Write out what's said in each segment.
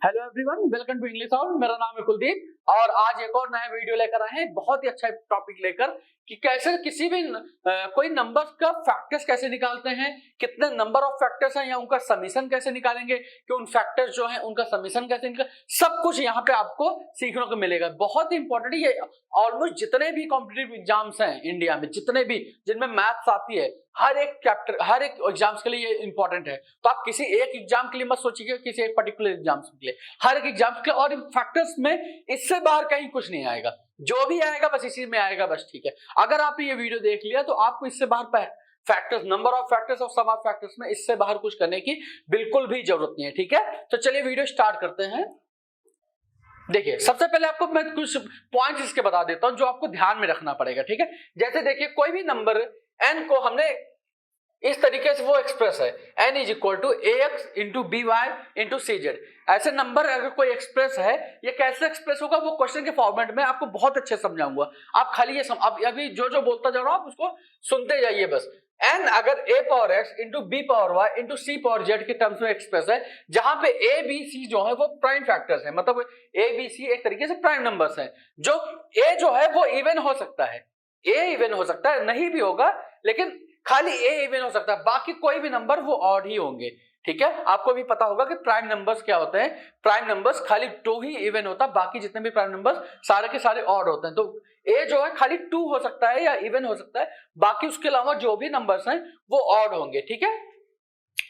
Hello everyone, welcome to English out. मेरा नाम है कुलदीप और आज एक और नया वीडियो लेकर आए हैं, बहुत ही अच्छा टॉपिक लेकर कि कैसे किसी भी कोई नंबर्स का फैक्टर्स कैसे निकालते हैं, कितने नंबर ऑफ फैक्टर्स हैं या उनका समीशन कैसे निकालेंगे, कि उन फैक्टर्स जो हैं उनका समीशन कैसे निकाल, सब कुछ यहाँ पे आपको सीखने को मिलेगा। बहुत ही इंपॉर्टेंट है ये। ऑलमोस्ट जितने भी कॉम्पिटिटिव एग्जाम्स हैं इंडिया में, जितने भी जिनमें मैथ्स आती है, हर एक चैप्टर हर एक एग्जाम्स के लिए ये इंपॉर्टेंट है। तो आप किसी एक एग्जाम के लिए मत सोचिए, किसी एक पर्टिकुलर एग्जाम्स के लिए, हर एक एग्जाम्स के। और फैक्टर्स में इससे बाहर कहीं कुछ नहीं आएगा, जो भी आएगा बस इसी में आएगा, बस। ठीक है, अगर आपने ये वीडियो देख लिया तो आपको इससे बाहर फैक्टर्स, नंबर ऑफ फैक्टर्स और सम ऑफ फैक्टर्स में इससे बाहर कुछ करने की बिल्कुल भी जरूरत नहीं है। ठीक है, तो चलिए वीडियो स्टार्ट करते हैं। देखिए, सबसे पहले आपको मैं कुछ पॉइंट्स इसके बता देता हूं जो आपको ध्यान में रखना पड़ेगा। ठीक है, जैसे देखिए, कोई भी नंबर n को हमने इस तरीके से वो एक्सप्रेस है, n is equal to ax into B Y into C Z. ऐसे नंबर अगर कोई एक्सप्रेस है, ये कैसे एक्सप्रेस होगा वो क्वेश्चन के फॉर्मेट में आपको बहुत अच्छे समझाऊंगा। आप खाली ये अब अभी जो बोलता जा रहा हूं आप उसको सुनते जाइए बस। n अगर a power x into B power y into C power z के टर्म्स में एक्सप्रेस है, जहां पे a b c जो है वो प्राइम फैक्टर्स है, मतलब a b c एक तरीके से प्राइम नंबर्स हैं। जो a जो है वो इवन हो सकता है, a इवन हो सकता है, नहीं भी होगा, लेकिन खाली a इवन हो सकता है, बाकी कोई भी नंबर वो ऑड ही होंगे। ठीक है, आपको भी पता होगा कि प्राइम नंबर्स क्या होते हैं। प्राइम नंबर्स खाली 2 ही इवन होता है, बाकी जितने भी प्राइम नंबर्स सारे के सारे ऑड होते हैं। तो a जो है खाली 2 हो सकता है या इवन हो सकता है, बाकी उसके अलावा जो भी नंबर्स हैं वो ऑड होंगे। ठीक है,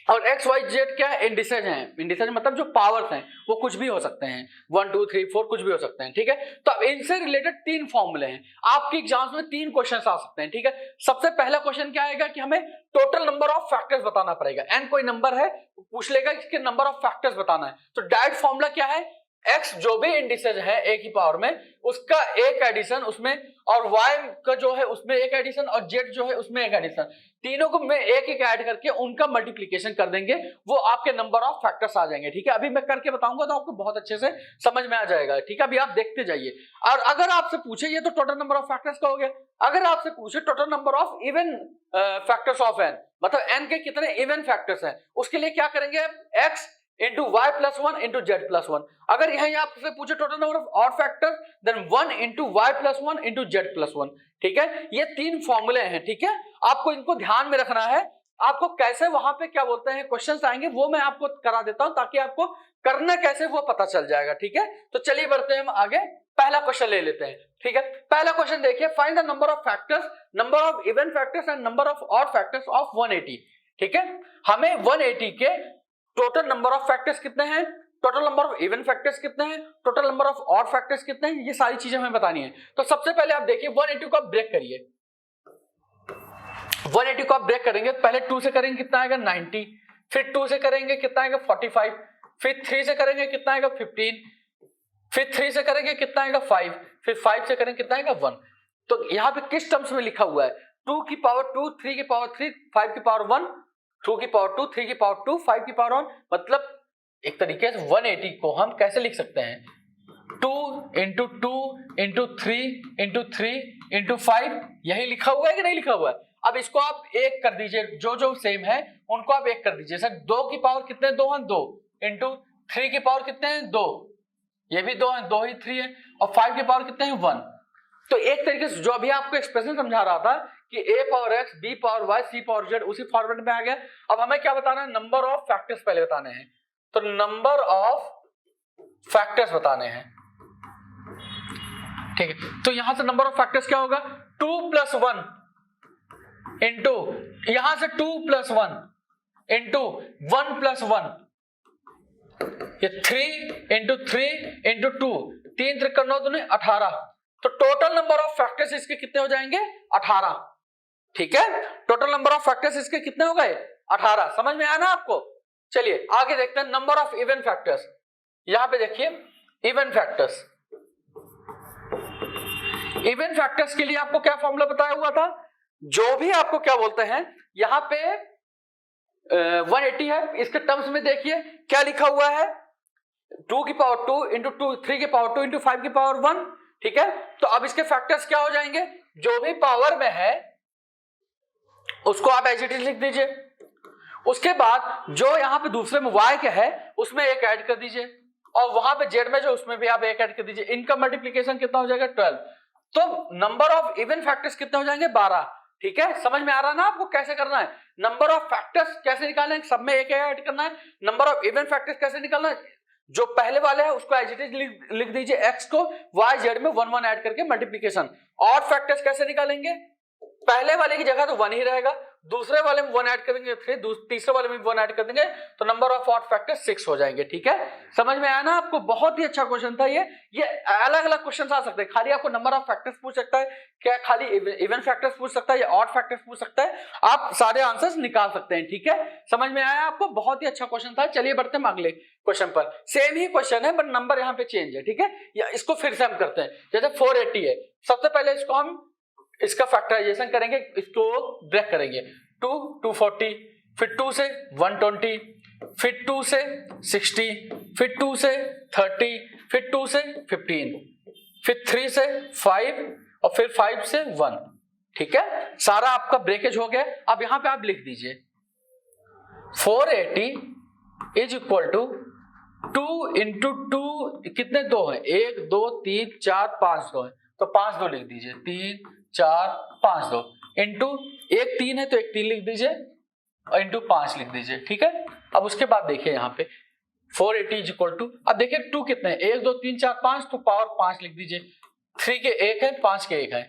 और एक्स वाई जेड क्या है? इंडिसेज हैं। इंडिसेज मतलब जो पावर्स हैं वो कुछ भी हो सकते हैं, 1 2 3 4 कुछ भी हो सकते हैं। ठीक है, तो अब इनसे रिलेटेड 3 फॉर्मूले हैं। आपके एग्जाम्स में 3 क्वेश्चंस आ सकते हैं। ठीक है, सबसे पहला क्वेश्चन क्या आएगा कि हमें टोटल नंबर ऑफ फैक्टर्स बताना पड़ेगा। n कोई नंबर है, पूछ लेगा इसके नंबर ऑफ फैक्टर्स बताना है। तो डायरेक्ट फॉर्मूला क्या है? x जो भी इंडिसेज है a की पावर में, उसका एक एडिशन उसमें, और y का जो है उसमें एक एडिशन, और z जो है उसमें एक एडिशन, तीनों को मैं एक एक ऐड करके उनका मल्टीप्लिकेशन कर देंगे, वो आपके नंबर ऑफ फैक्टर्स आ जाएंगे। ठीक है, अभी मैं करके बताऊंगा तो आपको बहुत अच्छे से समझ में आ जाएगा। ठीक है, अभी आप देखते जाइए। और अगर आपसे पूछे ये तो टोटल नंबर ऑफ फैक्टर्स का हो गया, अगर आपसे पूछे total number of even factors of n, मतलब n के कितने इवन फैक्टर्स हैं, उसके लिए क्या करेंगे? x into Y plus one into Z plus one. अगर यही आपसे पूछे total number of odd factor, then 1 into Y plus one into Z plus one. ठीक है, ये 3 फॉर्मूले हैं। ठीक है, आपको इनको ध्यान में रखना है। आपको कैसे वहां पे क्या बोलते हैं क्वेश्चंस आएंगे वो मैं आपको करा देता हूं, ताकि आपको करना कैसे वो पता चल जाएगा। ठीक है, तो चलिए बढ़ते हैं हम आगे, पहला क्वेश्चन ले लेते हैं। ठीक है, पहला क्वेश्चन देखिए, find the number of factors, number of even factors and number of odd factors of 180। ठीक है, हमें 180 के टोटल नंबर ऑफ फैक्टर्स कितने हैं, total number of even factors कितने हैं, total number of odd factors कितने हैं, ये सारी चीजें हमें बतानी है। तो सबसे पहले आप देखिए 180 को आप ब्रेक करिए। 180 को आप ब्रेक करेंगे, पहले 2 से करेंगे कितना आएगा? 90, फिर 2 से करेंगे कितना आएगा? 45, फिर 3 से करेंगे कितना आएगा? 15, फिर 3 से करेंगे कितना आएगा? 5, फिर 5 से करेंगे कितना आएगा? 1। तो यहाँ पे किस टर्म्स में लिखा हुआ है? 2 की पावर 2, 3 की पावर 3, 5 की पावर 1, 2 की पावर 2, 3 की पावर 2, 5 की पावर 1। मतलब एक तरीके से 180 को हम कैसे लिख सकते हैं? 2 इंटू 2 इंटू 3 इंटू 3 इंटू 5, यही लिखा हुआ है कि नहीं लिखा हुआ है? अब इसको आप एक कर दीजिए, जो सेम है उनको आप एक कर दीजिए। सर 2 की पावर कितने 2 हैं? 2 इंटू 3 की पावर कितने हैं? 2, ये भी 2 है, 2 ही 3 है, और 5 की पावर कितने हैं? 1। तो एक तरीके से जो अभी आपको एक्सप्रेशन समझा रहा था कि a power x, b power y, c power z, उसी फॉर्मेट में आ गया। अब हमें क्या बताना है? नंबर ऑफ फैक्टर्स पहले बताने हैं। तो नंबर ऑफ फैक्टर्स बताने हैं। ठीक है, तो यहां से नंबर ऑफ फैक्टर्स क्या होगा? 2 प्लस 1 इंटू, यहां से 2 प्लस 1 इंटू 1 प्लस 1, ये 3 इंटू 3 इंटू 2, 3 त्रिक 9 दूनी 18। तो टोटल नंबर ऑफ फैक्टर्स इसके कितने हो जाएंगे? 18। ठीक है, टोटल नंबर ऑफ फैक्टर्स इसके कितने हो गए? 18। समझ में आया ना आपको? चलिए आगे देखते हैं नंबर ऑफ इवन फैक्टर्स। यहां पे देखिए इवन फैक्टर्स, इवन फैक्टर्स के लिए आपको क्या फॉर्मूला बताया हुआ था? जो भी आपको क्या बोलते हैं, यहां पे 180 है, इसके टर्म्स में देखिए क्या लिखा हुआ है? 2 की पावर 2 इंटू 2, 3 की पावर 2 इंटू 5 की पावर 1। ठीक है, तो अब इसके फैक्टर्स क्या हो जाएंगे? जो भी पावर में है उसको आप एज इट इज लिख दीजिए। उसके बाद जो यहां पे दूसरे में y क्या है उसमें एक ऐड कर दीजिए, और वहां पे जेड में जो उसमें भी आप 1 ऐड कर दीजिए, इनका मल्टीप्लीकेशन कितना हो जाएगा 12। तो नंबर ऑफ इवन फैक्टर्स कितने हो जाएंगे 12। ठीक है, समझ में आ रहा है ना आपको कैसे करना है। नंबर ऑफ फैक्टर्स कैसे निकालना है, सब में एक ऐड करना है। नंबर ऑफ इवन फैक्टर्स कैसे निकालना है, जो पहले वाले है उसको एज इट इज लिख दीजिए, एक्स को वाई जेड में 1 1 ऐड करके मल्टीप्लीकेशन। ऑड फैक्टर्स कैसे निकालेंगे, पहले वाले की जगह तो 1 ही रहेगा, दूसरे वाले में 1 ऐड करेंगे, फिर तीसरे वाले में 1 ऐड कर देंगे, तो नंबर ऑफ ऑड फैक्टर्स 6 हो जाएंगे। ठीक है, समझ में आया ना आपको। बहुत ही अच्छा क्वेश्चन था ये अलग अलग क्वेश्चन आ सकते हैं। खाली आपको नंबर ऑफ फैक्टर्स पूछ सकता है, क्या खाली इवन फैक्टर्स पूछ सकता है, या ऑड फैक्टर्स पूछ सकता है, आप सारे आंसर्स निकाल सकते हैं। ठीक है, समझ में आया आपको, बहुत ही अच्छा क्वेश्चन था। चलिए बढ़ते हैं अगले क्वेश्चन पर। सेम ही क्वेश्चन है बट नंबर यहाँ पे चेंज है। ठीक है, या इसको फिर से हम करते हैं। जैसे 480 है, सबसे पहले इसको हम इसका फैक्टराइजेशन करेंगे, इसको ब्रेक करेंगे। 2 240, फिर 2 से 120, फिर 2 से 60, फिर 2 से 30, फिर 2 से 15, फिर 3 से 5 और फिर 5 से 1। ठीक है, सारा आपका ब्रेकेज हो गया। अब यहां पे आप लिख दीजिए 480 इज इक्वल टू 2 इंटू 2, कितने 2 है, 1 2 3 4 5 2 है, तो 5 2 लिख दीजिए, 3 4 5 2 इंटू 1 3 है तो 1 3 लिख दीजिए और इंटू 5 लिख दीजिए। ठीक है, अब उसके बाद देखिए यहाँ पे 480 इज इक्वल टू, अब देखिए 2 कितने हैं, 1 2 3 4 5, तो पावर 5 लिख दीजिए। 3 के 1 है, 5 के 1 है।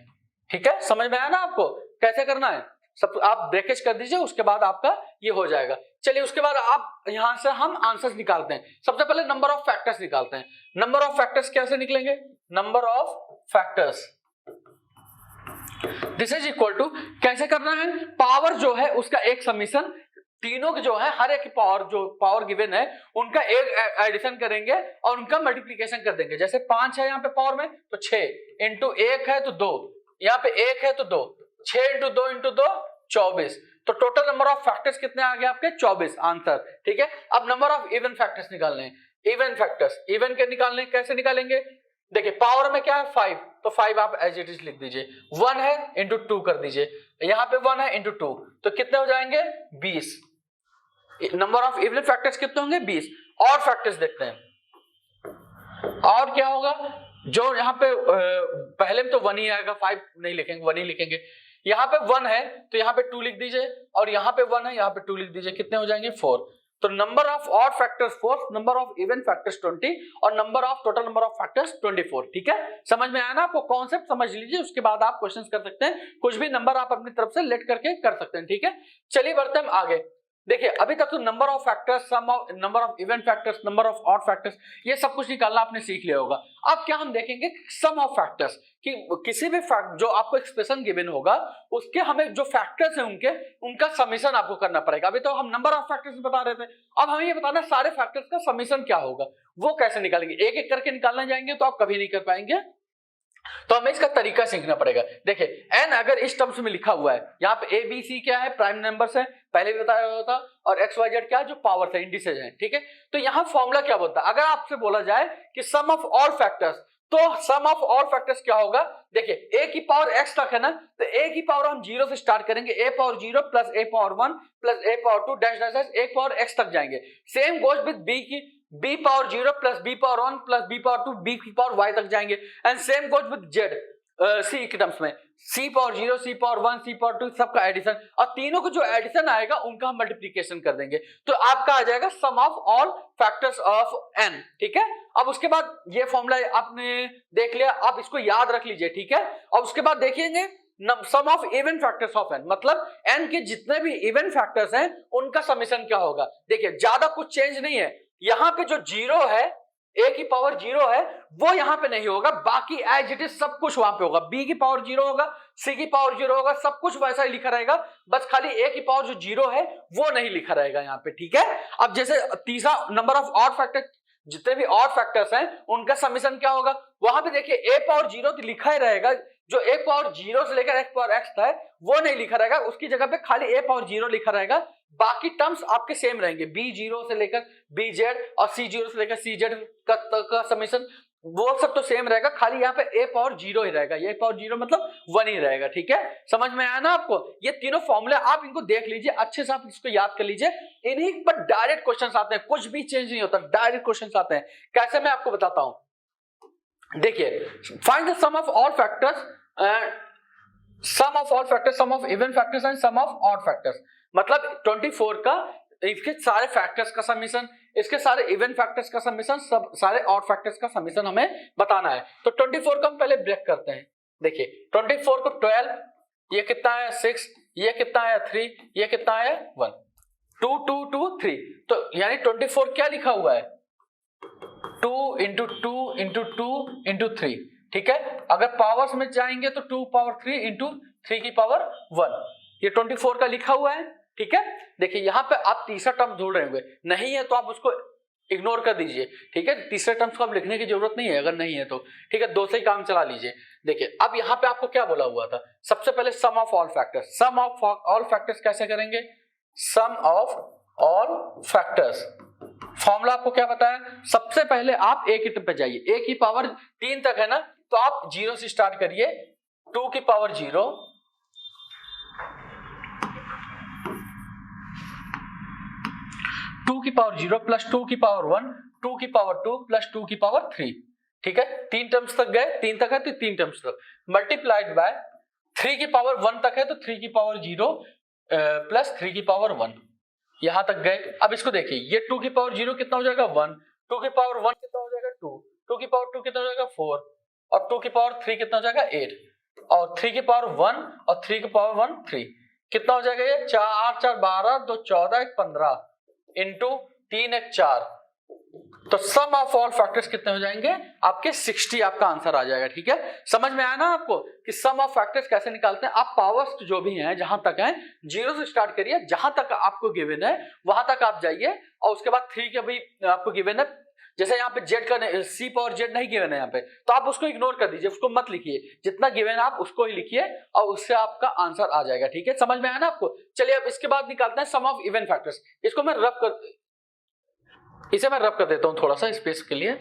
ठीक है, समझ में आया ना आपको कैसे करना है, सब आप ब्रेकेज कर दीजिए, उसके बाद आपका ये हो जाएगा। चलिए उसके बाद आप यहां से हम आंसर्स निकालते हैं। सबसे पहले नंबर ऑफ फैक्टर्स निकालते हैं। नंबर ऑफ फैक्टर्स कैसे निकलेंगे, number of factors this is equal to, कैसे करना है, पावर जो है उसका एक समीशन, तीनों के जो है हर एक पावर जो पावर गिवन है उनका एक एडिशन करेंगे और उनका मल्टीप्लिकेशन कर देंगे। जैसे 5 है यहाँ पे पावर में, तो 6 इंटू 1 है तो 2, यहाँ पे 1 है तो 2, 6 इंटू 2 इंटू 2 24, तो टोटल नंबर ऑफ फैक्टर्स कितने आ गए आपके 24 आंसर। ठीक है, अब नंबर ऑफ इवन फैक्टर्स निकालने हैं। इवन फैक्टर्स इवन के निकालने कैसे निकालेंगे, देखिए पावर में क्या है 5, तो 5 आप एज इट इज लिख दीजिए, 1 है इंटू 2 कर दीजिए, यहाँ पे 1 है इंटू 2, तो कितने हो जाएंगे 20। नंबर ऑफ इवन फैक्टर्स कितने होंगे 20। और फैक्टर्स देखते हैं, और क्या होगा, जो यहाँ पे पहले में तो 1 ही आएगा, 5 नहीं लिखेंगे, 1 ही लिखेंगे। यहाँ पे 1 है तो यहाँ पे 2 लिख दीजिए, और यहाँ पे 1 है यहाँ पे 2 लिख दीजिए, कितने हो जाएंगे 4। तो number of odd factors 4, number of even factors 20 और number of total number of factors 24। ठीक है, समझ में आया ना आपको, कॉन्सेप्ट समझ लीजिए, उसके बाद आप क्वेश्चंस कर सकते हैं, कुछ भी नंबर आप अपनी तरफ से लेट करके कर सकते हैं। ठीक है, चलिए बढ़ते हैं आगे। देखिए अभी तक तो number of factors, sum of number of even factors, number of odd factors, ये सब कुछ निकालना आपने सीख लिया होगा। अब क्या हम देखेंगे सम ऑफ फैक्टर्स, कि किसी भी फैक्ट जो आपको एक्सप्रेशन गिवन होगा उसके हमें जो फैक्टर्स हैं उनका समीशन आपको करना पड़ेगा। अभी तो हम नंबर ऑफ फैक्टर्स बता रहे थे, अब हमें ये बताना सारे फैक्टर्स का समीशन क्या होगा, वो कैसे निकालेंगे। एक एक करके निकालने जाएंगे तो आप कभी नहीं कर पाएंगे, तो हमें इसका तरीका सीखना पड़ेगा। देखिए n अगर इस टर्म्स में लिखा हुआ है, यहाँ पे a b c क्या है, प्राइम नंबर्स है, पहले भी बताया हुआ था, और x y z क्या है, जो पावर्स है, इंडिसेज है। ठीक है, तो यहाँ फॉर्मूला क्या बोलता है, अगर आपसे बोला जाए कि सम ऑफ ऑल फैक्टर्स, तो सम ऑफ ऑल फैक्टर्स क्या होगा, देखिए a की पावर x तक है ना, तो a की पावर हम 0 से स्टार्ट करेंगे, a power 0 plus a power 1 plus a power 2 dash dash dash a power x तक जाएंगे। सेम गोज विद b की, b power 0 plus b power 1 plus b power 2 b की पावर y तक जाएंगे। And same goes with z, सी के terms में c power 0, c power 1, c power 2 सबका addition, और तीनों को जो एडिशन आएगा उनका हम मल्टीप्लिकेशन कर देंगे, तो आपका आ जाएगा sum of all factors of n। ठीक है, अब उसके बाद ये फॉर्मूला आपने देख लिया, आप इसको याद रख लीजिए। ठीक है, और उसके बाद देखेंगे sum of even factors of n, मतलब n के जितने भी इवन फैक्टर्स हैं उनका समीशन क्या होगा। देखिए ज्यादा कुछ चेंज नहीं है, यहाँ पे जो 0 है, a की पावर 0 है, वो यहाँ पे नहीं होगा, बाकी एज इट इज सब कुछ वहां पे होगा। b की पावर 0 होगा, c की पावर 0 होगा, सब कुछ वैसा ही लिखा रहेगा, बस खाली a की पावर जो 0 है वो नहीं लिखा रहेगा यहाँ पे। ठीक है, अब जैसे तीसरा नंबर ऑफ ऑड फैक्टर, जितने भी ऑड फैक्टर्स हैं उनका समीशन क्या होगा, वहां पे देखिए a पावर 0 तो लिखा ही रहेगा, जो a पावर 0 से लेकर x पावर x है वो नहीं लिखा रहेगा, उसकी जगह पे खाली a पावर 0 लिखा रहेगा, बाकी टर्म्स आपके सेम रहेंगे, B0 से लेकर BZ और C0 से लेकर CZ का समेशन वो सब तो सेम रहेगा, खाली यहाँ पे A पावर 0 ही रहेगा, A पावर 0 मतलब 1 ही रहेगा। ठीक है, समझ में आया ना आपको? ये तीनों फॉर्मूले आप इनको देख लीजिए अच्छे से, आप इसको याद कर लीजिए, इन्हीं पर डायरेक्ट क्वेश्चंस आते हैं, कुछ भी चेंज नहीं होता, डायरेक्ट क्वेश्चंस आते हैं। कैसे मैं आपको बताता हूं, देखिए, find the sum of all factors, sum of all factors, sum of even factors and sum of odd factors. मतलब 24 का इसके सारे फैक्टर्स का समीशन, इसके सारे इवन फैक्टर्स का समीशन, सब सारे ऑड फैक्टर्स का समीशन हमें बताना है। तो 24 को हम पहले ब्रेक करते हैं। देखिए 24 को 12, ये कितना है 6, ये कितना है 3, ये कितना है 1, 2 2 2 3, तो यानी 24 क्या लिखा हुआ है 2 इंटू 2 इंटू 2 इंटू 3। ठीक है, अगर पावर्स में जाएंगे तो 2 पावर 3 इंटू 3 की पावर 1, ये 24 का लिखा हुआ है। ठीक है, देखिए यहाँ पे आप तीसरा टर्म ढूंढ रहे होंगे, नहीं है तो आप उसको इग्नोर कर दीजिए। ठीक है, तीसरे टर्म्स को आप लिखने की जरूरत नहीं है अगर नहीं है तो। ठीक है, दो से ही काम चला लीजिए। देखिए अब यहाँ पे आपको क्या बोला हुआ था, सबसे पहले sum of all factors. Sum of all factors कैसे करेंगे, sum of all factors, formula आपको क्या बताया, सबसे पहले आप ए की पे जाइए, ए की पावर 3 तक है ना, तो आप 0 से स्टार्ट करिए, 2 की पावर 0, 2 की पावर 0 प्लस 2 की पावर 1, 2 की पावर 2 प्लस 2 की पावर 3। ठीक है, 3 टर्म्स तक गए, 3 तक है तो 3 टर्म्स तक, मल्टीप्लाइड बाय 3 की पावर 1 तक है तो 3 की पावर 0 प्लस 3 की पावर 1, यहां तक गए। अब इसको देखिए, ये 2 की पावर 0 कितना हो जाएगा 1, 2 की पावर 1 कितना हो जाएगा 2, 2 की पावर 2 कितना हो जाएगा 4, और 2 की पावर 3 कितना हो जाएगा 8, और 3 की पावर 1 और 3 की पावर 1 3, कितना हो जाएगा ये 4 4 12, 2 14, 1 15 इंटू 3 1 4, तो सम ऑफ ऑल फैक्टर्स कितने हो जाएंगे आपके 60, आपका आंसर आ जाएगा। ठीक है, समझ में आया ना आपको कि सम ऑफ फैक्टर्स कैसे निकालते हैं। आप पावर्स जो भी हैं जहां तक हैं 0 से स्टार्ट करिए, जहां तक आपको गिवन है वहां तक आप जाइए, और उसके बाद 3 के भी आपको गिवन है, जैसे यहाँ पे जेड का सी पावर जेड नहीं गिवन है यहाँ पे, तो आप उसको इग्नोर कर दीजिए, उसको मत लिखिए, जितना गिवन है आप उसको ही लिखिए और उससे आपका आंसर आ जाएगा। ठीक है, समझ में आया ना आपको। चलिए अब इसके बाद निकालते हैं सम ऑफ इवन फैक्टर्स। इसको मैं इसे मैं रब कर देता हूं थोड़ा सा स्पेस के लिए।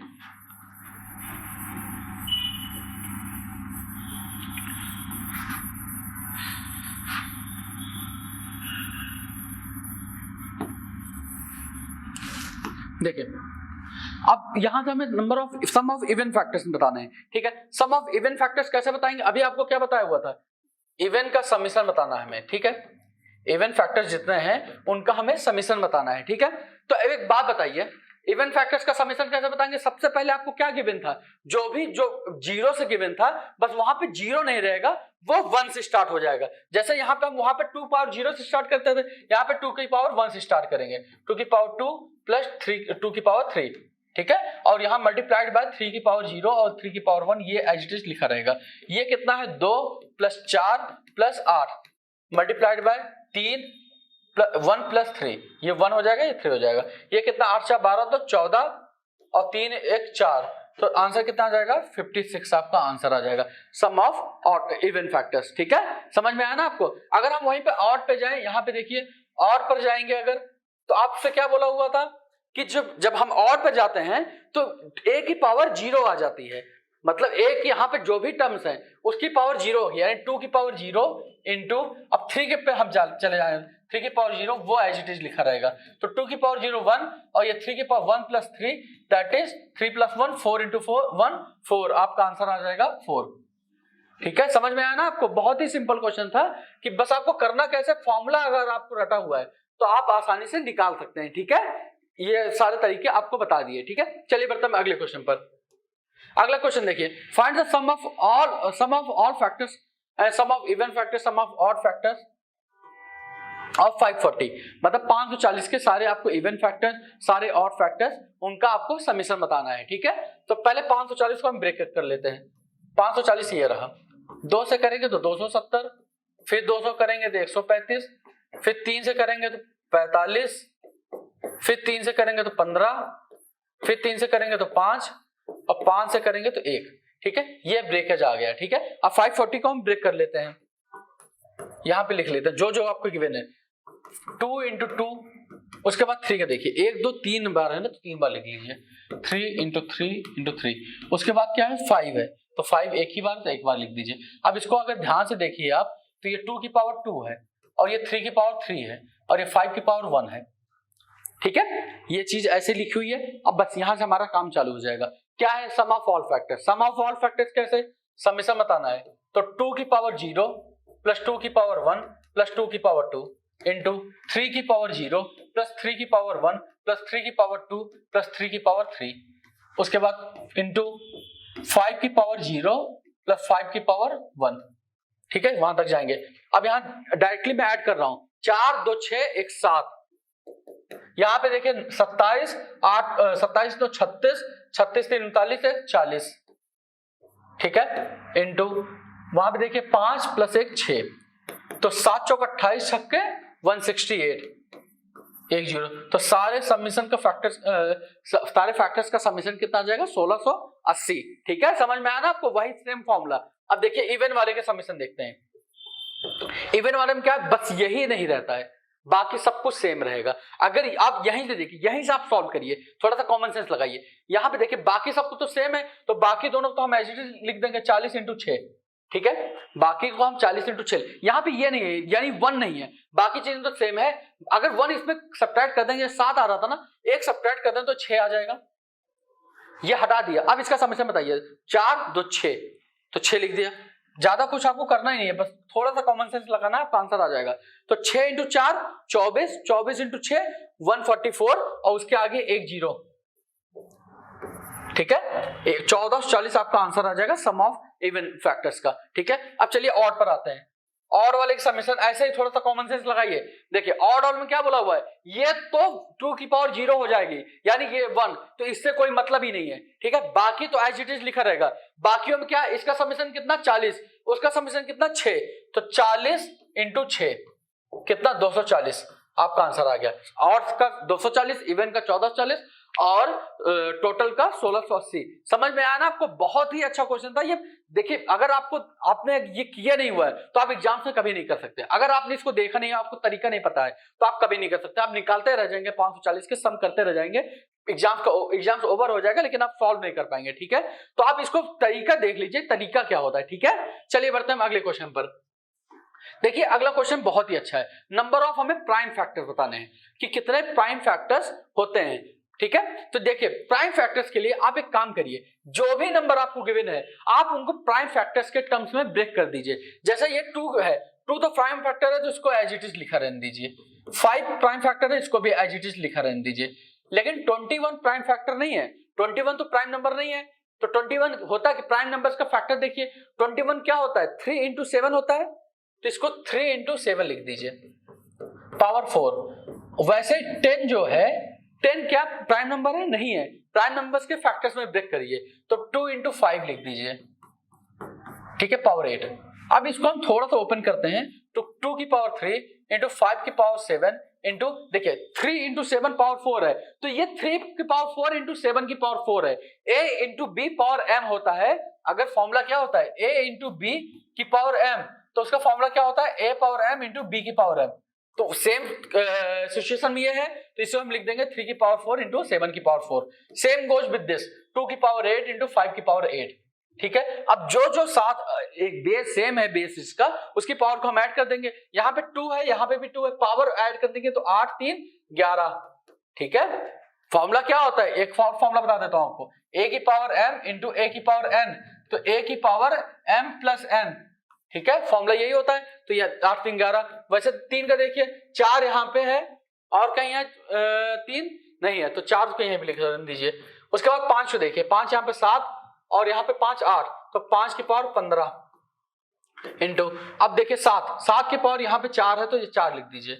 देखिए अब यहां से हमें number of sum of even factors बताना है। ठीक है, सम ऑफ इवन फैक्टर्स कैसे बताएंगे, अभी आपको क्या बताया हुआ था, इवन का समीशन बताना है हमें। ठीक है, इवन फैक्टर्स जितने हैं उनका हमें समीशन बताना है। ठीक है, तो एक बात बताइए, इवन फैक्टर्स का समीशन कैसे बताएंगे। सबसे पहले आपको क्या गिवन था, जो 0 से गिवन था बस वहां पे 0 नहीं रहेगा, वो 1 से स्टार्ट हो जाएगा। जैसे यहाँ पे हम वहां पे 2 पावर 0 से स्टार्ट करते थे, यहाँ पे 2 की पावर 1 से स्टार्ट करेंगे, 2 की पावर 2 प्लस 2 की पावर 3। ठीक है, और यहाँ मल्टीप्लाइड बाय 3 की पावर 0 और 3 की पावर 1, ये एज इट इज लिखा रहेगा। ये कितना है 2 plus 4 plus 8 multiplied by 3 1 plus 3, ये 1 हो जाएगा, ये 3 हो जाएगा। ये कितना 8 4 12 तो 14 और 3 1 4, तो आंसर कितना आ जाएगा 56, आपका आंसर आ जाएगा sum of odd even factors. ठीक है, समझ में आया ना आपको। अगर हम वहीं पे ऑड पे जाएं, यहाँ पे देखिए ऑड पर जाएंगे अगर, तो आपसे क्या बोला हुआ था कि जब हम ऑड पे जाते हैं तो a की पावर 0 आ जाती है, मतलब एक यहाँ पे जो भी टर्म्स है उसकी पावर 0 होगी, यानी 2 की पावर 0 इंटू, अब 3 के पे हम चले जाए, 3 की पावर 0 वो एज इट इज लिखा रहेगा, तो 2 की पावर 0 1 और ये 3 की power 1 plus 3, that is 3 plus 1 4 into 4 1 4, आपका आंसर आ जाएगा 4। ठीक है, समझ में आया ना आपको। बहुत ही सिंपल क्वेश्चन था कि बस आपको करना कैसे, फॉर्मूला अगर आपको रटा हुआ है तो आप आसानी से निकाल सकते हैं। ठीक है, ये सारे तरीके आपको बता दिए। ठीक है, चलिए बढ़ते हैं अगले क्वेश्चन पर। अगला क्वेश्चन देखिए, find the sum of all factors and sum of even factors, sum of odd factors of 540, मतलब 540 के सारे आपको इवन फैक्टर्स, सारे ऑड फैक्टर्स, उनका आपको समीशन बताना है। ठीक है, तो पहले 540 को हम ब्रैकेट कर लेते हैं। 540 ये रहा, 2 से करेंगे तो 270, फिर 200 करेंगे तो 135, फिर 3 से करेंगे तो 45, फिर 3 से करेंगे तो 15, फिर 3 से करेंगे तो 5, और 5 से करेंगे तो 1। ठीक है, ये ब्रेकेज आ गया। ठीक है, अब 540 को हम ब्रेक कर लेते हैं, यहां पे लिख लेते हैं जो जो आपको गिवन है। 2 इंटू 2, उसके बाद 3 का देखिए 1 2 3 बार है ना, तो 3 बार लिख लीजिए, 3 इंटू 3 इंटू 3, उसके बाद क्या है 5 है, तो 5 एक ही बार, तो एक बार लिख दीजिए। अब इसको अगर ध्यान से देखिए आप, तो ये 2 की पावर 2 है, और ये 3 की पावर 3 है, और ये 5 की पावर 1 है। ठीक है, ये चीज ऐसे लिखी हुई है। अब बस यहां से हमारा काम चालू हो जाएगा। क्या है sum of all factors, sum of all factors कैसे समेशन बताना है, तो 2 की पावर 0 प्लस 2 की पावर 1 प्लस 2 की पावर 2 इंटू 3 की पावर 0 प्लस 3 की पावर 1 प्लस 3 की पावर 2 प्लस 3 की पावर 3, उसके बाद इंटू 5 की पावर 0 प्लस 5 की पावर 1। ठीक है, वहां तक जाएंगे। अब यहां डायरेक्टली मैं ऐड कर रहा हूं, 4 2 6 1 7, यहां पे देखिए 27 8 27 2 36 36 3 39 1 40। ठीक है, इंटू वहां पे देखिए 5 प्लस 1 6, तो 7 चौक 28 छक्के 168 10, तो सारे समीशन का फैक्टर्स सारे फैक्टर्स का समीशन कितना आ जाएगा 1680। ठीक है, समझ में आया ना आपको, वही सेम फॉर्मूला। अब देखिए इवन वाले के समीशन देखते हैं। इवन वाले में क्या है, बस यही नहीं रहता है, बाकी सब कुछ सेम रहेगा। अगर आप यहीं से देखिए, यहीं से आप सॉल्व करिए, थोड़ा सा कॉमन सेंस लगाइए। यहां पे देखिए बाकी सब कुछ तो सेम है, तो बाकी दोनों तो हम एज इट इज लिख देंगे 40 इंटू 6। ठीक है, बाकी को हम 40 इंटू 6, यहां पे ये नहीं है यानी 1 नहीं है, बाकी चीजें तो सेम है। अगर 1 इसमें सब्ट्रैक्ट कर देंगे, 7 आ रहा था ना, 1 सब्ट्रैक्ट कर दें तो 6 आ जाएगा, ये हटा दिया। अब इसका समीशन बताइए, 4 2 6, तो 6 लिख दिया। ज्यादा कुछ आपको करना ही नहीं है, बस थोड़ा सा कॉमन सेंस लगाना है, आपका आंसर आ जाएगा। तो 6 इंटू 4 24, 24 इंटू 6 144, और उसके आगे 1 0। ठीक है, 14 40 आपका आंसर आ जाएगा सम ऑफ इवन फैक्टर्स का। ठीक है, अब चलिए ऑड पर आते हैं। ऑड वाले का समीशन ऐसे ही थोड़ा सा कॉमन सेंस लगाइए। देखिए ऑड में क्या बोला हुआ है, ये तो 2 की पावर 0 हो जाएगी, यानी ये 1, तो इससे कोई मतलब ही नहीं है। ठीक है, बाकी तो एज इट इज लिखा रहेगा। बाकियों में क्या, इसका समीशन कितना 40, उसका समीशन कितना 6, तो 40 इंटू 6 कितना 240, आपका आंसर आ गया। ऑड का 240, इवन का 1440, और टोटल का 1680। समझ में आया ना आपको, बहुत ही अच्छा क्वेश्चन था ये। देखिए अगर आपने ये किया नहीं हुआ है तो आप एग्जाम में कभी नहीं कर सकते। अगर आपने इसको देखा नहीं है, आपको तरीका नहीं पता है, तो आप कभी नहीं कर सकते। आप निकालते रह जाएंगे, 540 के सम करते रह जाएंगे, एग्जाम ओवर हो जाएगा, लेकिन आप सॉल्व नहीं कर पाएंगे। ठीक है, तो आप इसको तरीका देख लीजिए, तरीका क्या होता है। ठीक है, चलिए बढ़ते हैं अगले क्वेश्चन पर। देखिए अगला क्वेश्चन बहुत ही अच्छा है। नंबर ऑफ हमें प्राइम फैक्टर्स बताने हैं कि कितने प्राइम फैक्टर्स होते हैं। ठीक है, तो देखिए प्राइम फैक्टर्स के लिए आप एक काम करिए, जो भी नंबर आपको गिवन है आप उनको प्राइम फैक्टर्स के टर्म्स में ब्रेक कर दीजिए। जैसे ये 2 है, 2 तो प्राइम फैक्टर है, तो इसको एज इट इज लिखा रहने दीजिए। 5 प्राइम फैक्टर है, इसको भी एज इट इज लिखा रहने दीजिए। लेकिन 21 प्राइम फैक्टर नहीं है, 21 तो प्राइम नंबर नहीं है। तो 21 होता है कि प्राइम नंबर्स का फैक्टर देखिए, 21 क्या होता है 3 इंटू 7 होता है, तो इसको 3 इंटू 7 लिख दीजिए, पावर 4। वैसे 10 जो है, 10 क्या प्राइम नंबर है, नहीं है। प्राइम नंबर्स के फैक्टर्स में ब्रेक करिए, तो 2 इंटू 5 लिख दीजिए। ठीक है, पावर 8। अब इसको हम थोड़ा सा ओपन करते हैं, तो 2 की पावर 3 इंटू 5 की पावर 7 इंटू, देखिए 3 इंटू 7 पावर 4 है, तो ये 3 की पावर 4 इंटू 7 की पावर 4 है। a into B power m होता है। अगर फॉर्मूला क्या होता है, a इंटू बी की पावर m, तो उसका फॉर्मूला क्या होता है, a power m into B की पावर m। तो सेम सिचुएशन में ये है, तो इसे हम लिख देंगे 3 की पावर 4 इंटू 7 की power 4। Same goes with this, 2 की पावर 8 इंटू 5 की पावर 8। ठीक है, अब जो साथ एक बेस सेम है, बेस इसका, उसकी पावर को हम ऐड कर देंगे। यहाँ पे 2 है, यहाँ पे भी 2 है, पावर ऐड कर देंगे तो 8 3 11। ठीक है, फॉर्मूला क्या होता है, एक फॉर्मूला बता देता हूं आपको, a की पावर m इंटू a की पावर n, तो a की पावर m प्लस n। ठीक है, फॉर्मूला यही होता है। तो ये 8 3 11। वैसे 3 का देखिए 4 यहाँ पे है, और कहीं है 3 नहीं है, तो 4 को यहीं पे लिख दीजिए। उसके बाद 5 को देखिए, 5 यहाँ पे 7, और यहाँ पे 5 8, तो 5 की पावर 15 इंटू, अब देखिए 7 की पावर यहाँ पे 4 है, तो ये 4 लिख दीजिए।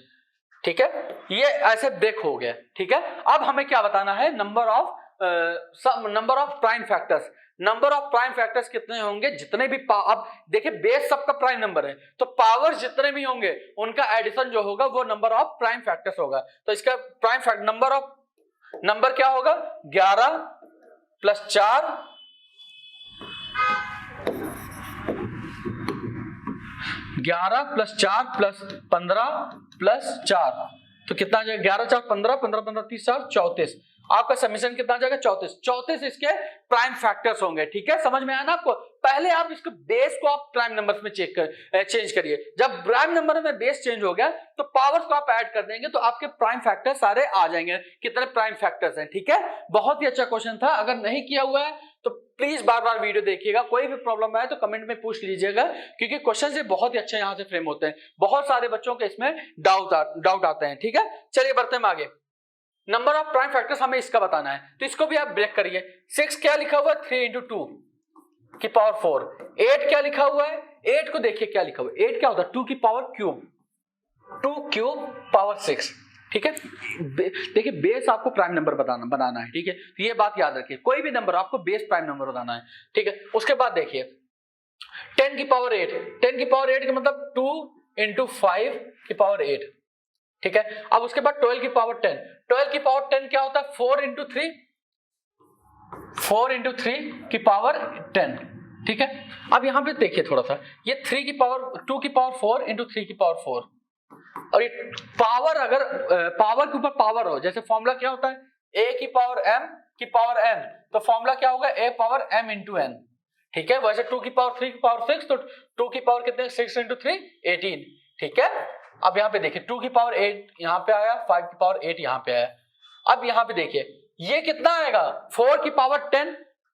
ठीक है, ये ऐसे ब्रेक हो गया। ठीक है, अब हमें क्या बताना है, number of prime factors. Number of prime factors कितने होंगे, जितने भी अब देखिए बेस सबका प्राइम नंबर है, तो पावर जितने भी होंगे उनका एडिशन जो होगा वो नंबर ऑफ प्राइम फैक्टर्स होगा। तो इसका प्राइम फैक्टर नंबर क्या होगा, 11 प्लस 4 11 + 4 + 15 + 4 तो कितना आ जाएगा 11 4 15 15 15 30 4 34 आपका समीशन कितना आ जाएगा 34 34 इसके प्राइम फैक्टर्स होंगे। ठीक है, समझ में आया ना आपको। पहले आप इसके बेस को आप प्राइम नंबर्स में चेंज करिए। जब प्राइम नंबर में बेस चेंज हो गया तो पावर्स को आप ऐड कर देंगे तो आपके प्राइम फैक्टर सारे आ जाएंगे। कितने प्राइम फैक्टर्स हैं। ठीक है, बहुत ही अच्छा क्वेश्चन था। अगर नहीं किया हुआ है तो प्लीज बार बार वीडियो देखिएगा। कोई भी प्रॉब्लम आए तो कमेंट में पूछ लीजिएगा, क्योंकि क्वेश्चन से बहुत ही अच्छे यहाँ से फ्रेम होते हैं। बहुत सारे बच्चों के इसमें डाउट आते हैं। ठीक है, चलिए बढ़ते हैं आगे। नंबर ऑफ प्राइम फैक्टर्स हमें इसका बताना है, तो इसको भी आप ब्रेक करिए। 6 क्या लिखा हुआ है 3 × 2 की पावर 4। 8 क्या लिखा हुआ है, 8 को देखिए क्या लिखा हुआ है। 8 क्या होता है 2 की पावर क्यूब, 2 क्यूब पावर 6। ठीक है, देखिए बेस आपको प्राइम नंबर बनाना है। ठीक है, तो ये बात याद रखिए, कोई भी नंबर आपको बेस प्राइम नंबर बताना है। ठीक है, उसके बाद देखिए 10 की पावर 8, 10 की पावर 8 का मतलब 2 × 5 की पावर 8। ठीक है, अब उसके बाद 12 की पावर 10, 12 की पावर 10 क्या होता है 4 × 3, 4 × 3 की पावर 10। ठीक है, अब यहां पे देखिए थोड़ा सा, ये 3 की पावर 2 की पावर 4 × 3 की पावर 4। और ये पावर, अगर पावर के ऊपर पावर हो, जैसे फॉर्मूला क्या होता है a की पावर m की पावर n, तो फॉर्मूला क्या होगा a पावर m × n। ठीक है, वैसे 2 की पावर 3 की पावर 6, तो 2 की पावर कितने 6 × 3 18। ठीक है, अब यहाँ पे देखिए 2 की पावर 8 यहाँ पे आया, 5 की पावर 8 यहाँ पे आया। अब यहाँ पे देखिए ये कितना आएगा 4 की पावर 10।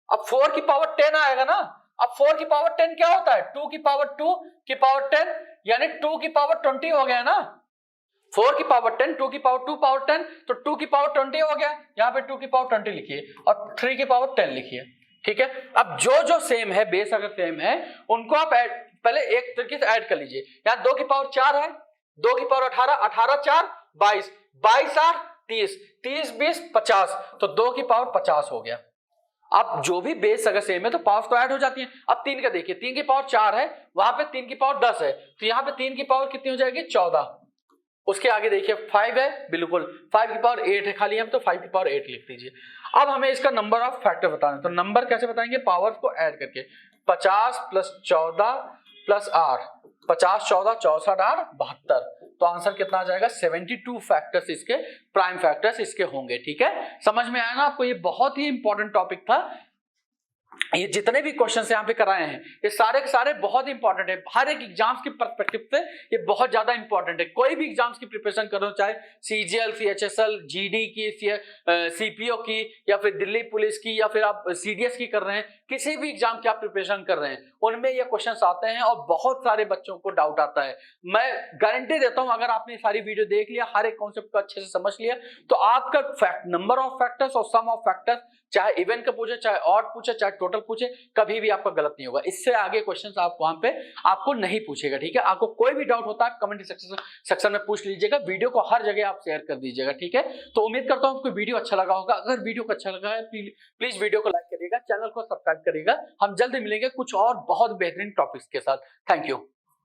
अब 4 की पावर 10 आएगा ना। अब 4 की पावर 10 क्या होता है 2 की पावर 2 की पावर 10, यानी 2 की पावर 20 हो गया ना। 4 की पावर 10, 2 की पावर 2 पावर 10, तो 2 की पावर 20 हो गया। यहाँ पे 2 की पावर 20 लिखिए और 3 की पावर 10 लिखिए। ठीक है, अब जो सेम है, बेस अगर सेम है, उनको आप पहले एक तरीके से ऐड कर लीजिए। यहाँ 2 की पावर 4 है, 2 की पावर 18, 18 4 22, 22 8 30, 30 20 50, तो 2 की पावर 50 हो गया। अब जो भी बेस अगर सेम है तो पावर्स तो ऐड हो जाती हैं। अब 3 का देखिए, 3 की पावर 4 है, वहां पे 3 की पावर 10 है, तो यहाँ पे 3 की पावर कितनी हो जाएगी 14। उसके आगे देखिए 5 है, बिल्कुल 5 की पावर 8 है खाली, हम तो 5 की पावर 8 लिख दीजिए। अब हमें इसका नंबर ऑफ फैक्टर बताना है, तो नंबर कैसे बताएंगे पावर्स को ऐड करके। 50 + 14 + 8, 50 14 64 8 72, तो आंसर कितना आ जाएगा 72 फैक्टर्स इसके प्राइम फैक्टर्स इसके होंगे। ठीक है, समझ में आया ना आपको। ये बहुत ही इंपॉर्टेंट टॉपिक था। ये जितने भी क्वेश्चन यहाँ पे कराए हैं ये सारे के सारे बहुत इंपॉर्टेंट है। हर एक एग्जाम्स के पर्सपेक्टिव से ये बहुत ज्यादा इंपॉर्टेंट है। कोई भी एग्जाम्स की प्रिपरेशन कर रहे हो, चाहे सीजीएल, सीएचएसएल, जीडी की, सीपीओ की, या फिर दिल्ली पुलिस की, या फिर आप सीडीएस की कर रहे हैं, किसी भी एग्जाम की आप प्रिपरेशन कर रहे हैं, उनमें ये क्वेश्चन आते हैं और बहुत सारे बच्चों को डाउट आता है। मैं गारंटी देता हूं अगर आपने सारी वीडियो देख लिया, हर एक कॉन्सेप्ट को अच्छे से समझ लिया, तो आपका नंबर ऑफ फैक्टर्स और सम ऑफ फैक्टर्स, चाहे इवेंट का पूछे, चाहे ऑड पूछे, चाहे टोटल पूछे, कभी भी आपका गलत नहीं होगा। इससे आगे क्वेश्चंस आप वहां पे आपको नहीं पूछेगा। ठीक है, आपको कोई भी डाउट होता है कमेंट सेक्शन में पूछ लीजिएगा। वीडियो को हर जगह आप शेयर कर दीजिएगा। ठीक है, तो उम्मीद करता हूं आपको वीडियो अच्छा लगा होगा। अगर वीडियो को अच्छा लगा है प्लीज वीडियो को लाइक करिएगा, चैनल को सब्सक्राइब करिएगा। हम जल्दी मिलेंगे कुछ और बहुत बेहतरीन टॉपिक्स के साथ। Thank you.